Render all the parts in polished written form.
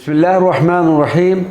बिस्मिल्लाहिर्रहमानिर्रहीम।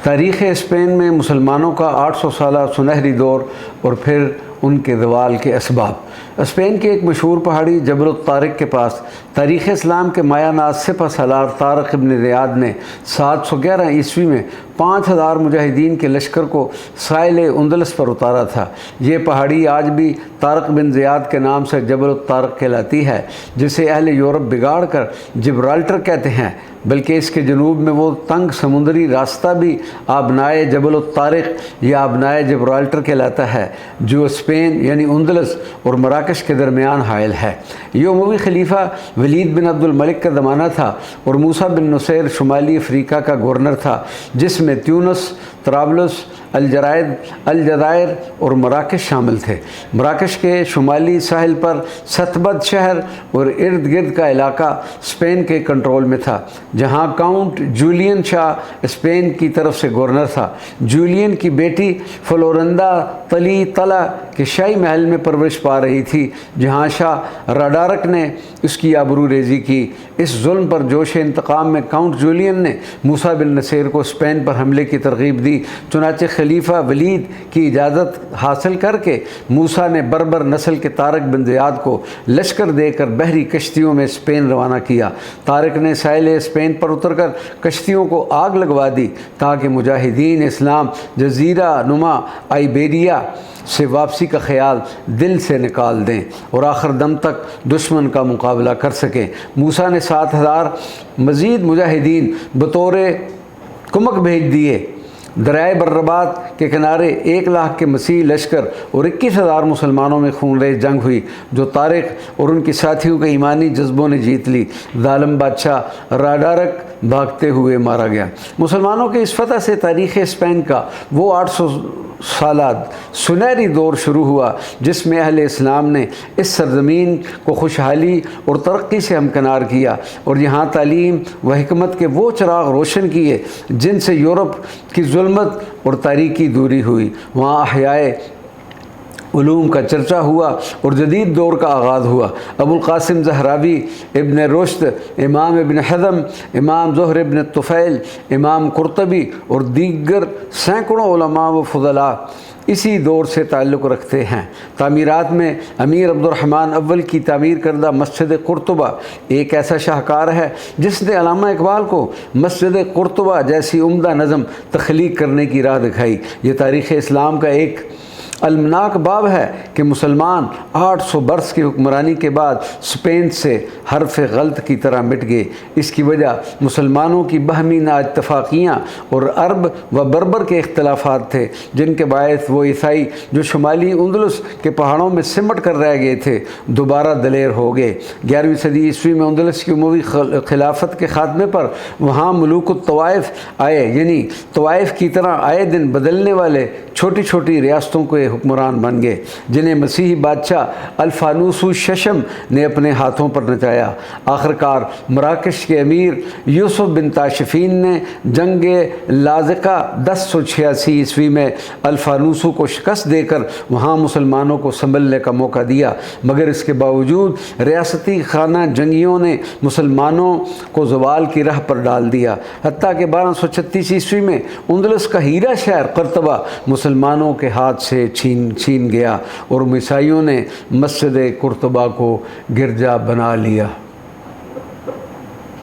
तारीख़ स्पेन में मुसलमानों का 800 साला सुनहरी दौर और फिर उनके ज़वाल के असबाब। स्पेन की एक मशहूर पहाड़ी जबल तारिक के पास तारीख़ इस्लाम के मायानाज़ सिपह सालार तारिक इब्न ज़ियाद ने 711 ईस्वी में 5000 मुजाहिदीन के लश्कर को साहिल उंदलस पर उतारा था। ये पहाड़ी आज भी तारिक बिन ज़ियाद के नाम से जबल तारिक कहलाती है, जिसे अहले यूरोप बिगाड़ कर जिब्राल्टर कहते हैं। बल्कि इसके जनूब में वो तंग समुंदरी रास्ता भी आबनाए जबल तारिक या आबनाए जिब्राल्टर कहलाता है, जो स्पेन यानी उंदलस और मराकश के दरमियान हायल है। ये उमवी खलीफा वलीद बिन अब्दुल मलिक का ज़माना था और मूसा बिन नुसैर शुमाली अफ्रीका का गवर्नर था, जिसमें त्यूनस, तराबलस, अलजदायर और मराकश शामिल थे। मराकश के शुमाली साहिल पर सतबद शहर और इर्द गिर्द का इलाका स्पेन के कंट्रोल में था, जहाँ काउंट जूलियन शाह स्पेन की तरफ से गवर्नर था। जूलियन की बेटी फ्लोरिंदा तली तला के शाही महल में परवरिश पा रही थी, जहाँ शाह राडारक ने उसकी आबरू रेजी की। इस जुल्म पर जोश इंतकाम में काउंट जूलियन ने मूसा बिन नसीर को स्पेन पर हमले की तरगीब दी। चुनाचे खलीफा वलीद की इजाज़त हासिल करके मूसा ने बर्बर नस्ल के तारिक बिन ज़ियाद को लश्कर देकर बहरी कश्तियों में स्पेन रवाना किया। तारिक ने साहिल स्पेन पर उतरकर कश्तियों को आग लगवा दी, ताकि मुजाहिदीन इस्लाम जजीरा नुमा आइबेरिया से वापसी का ख्याल दिल से निकाल दें और आखिर दम तक दुश्मन का मुकाबला कर सकें। मूसा ने 7000 मज़ीद मुजाहिदीन बतौर कुमक भेज दिए। दरियाए बर्रबात के किनारे 1 लाख के मसीह लश्कर और 21,000 मुसलमानों में खूनरेज़ जंग हुई, जो तारिक और उनके साथियों के ईमानी जज्बों ने जीत ली। जालिम बादशाह राडारक भागते हुए मारा गया। मुसलमानों की इस फतह से तारीख़ स्पेन का वो 800 साला सुनहरी दौर शुरू हुआ, जिसमें अहले इस्लाम ने इस सरज़मीन को खुशहाली और तरक्की से हमकिनार किया और यहाँ तालीम व हिकमत के वो चिराग रोशन किए जिनसे यूरोप की जुल्मत और तारीकी दूरी हुई। वहाँ अहयाए उलूम का चर्चा हुआ और जदीद दौर का आगाज़ हुआ। अबुल कासिम ज़हरावी, इब्न रुश्द, इमाम इब्न हज़म, इमाम ज़ुहर इब्न तुफ़ैल, इमाम कुर्तबी और दीगर सैकड़ों उलमा व फ़ुज़ला इसी दौर से ताल्लुक़ रखते हैं। तामीरात में अमीर अब्दुर्रहमान अव्वल की तामीर करदा मस्जिद कुर्तुबा एक ऐसा शाहकार है जिसने अल्लामा इकबाल को मस्जिद कुर्तुबा जैसी उम्दा नज़म तख्लीक करने की राह दिखाई। ये तारीख़ इस्लाम का एक अलमनाक बाब है कि मुसलमान 800 बरस की हुक्मरानी के बाद स्पेन से हरफ गलत की तरह मिट गए। इसकी वजह मुसलमानों की बहमी नाइत्तफ़ाक़ियाँ और अरब व बर्बर के इख्तलाफात थे, जिनके बायस वो ईसाई जो शुमाली उंदलस के पहाड़ों में सिमट कर रह गए थे, दोबारा दलेर हो गए। 11वीं सदी ईस्वी में उंदलस की उमवी खिलाफत के ख़ात्मे पर वहाँ मुलूकुत तवाइफ आए, यानी तवाइफ की तरह आए दिन बदलने वाले छोटी छोटी रियासतों के हुक्मरान बन गए, जिन्हें मसीही बादशाह अल्फानूसु शशम ने अपने हाथों पर नचाया। आखिरकार मराकश के अमीर यूसुफ बिन ताशफीन ने जंग लाज़िका 1086 ईस्वी में अल्फानूसु को शिकस्त देकर वहाँ मुसलमानों को संभलने का मौका दिया, मगर इसके बावजूद रियासती खाना जंगियों ने मुसलमानों को ज़वाल की राह पर डाल दिया। हत्ता कि 1236 ईस्वी में उंदलस का हीरा शहर कर्तबा मुसलमानों के हाथ से छीन गया और ईसाइयों ने मस्जिद कुर्तुबा को गिरजा बना लिया।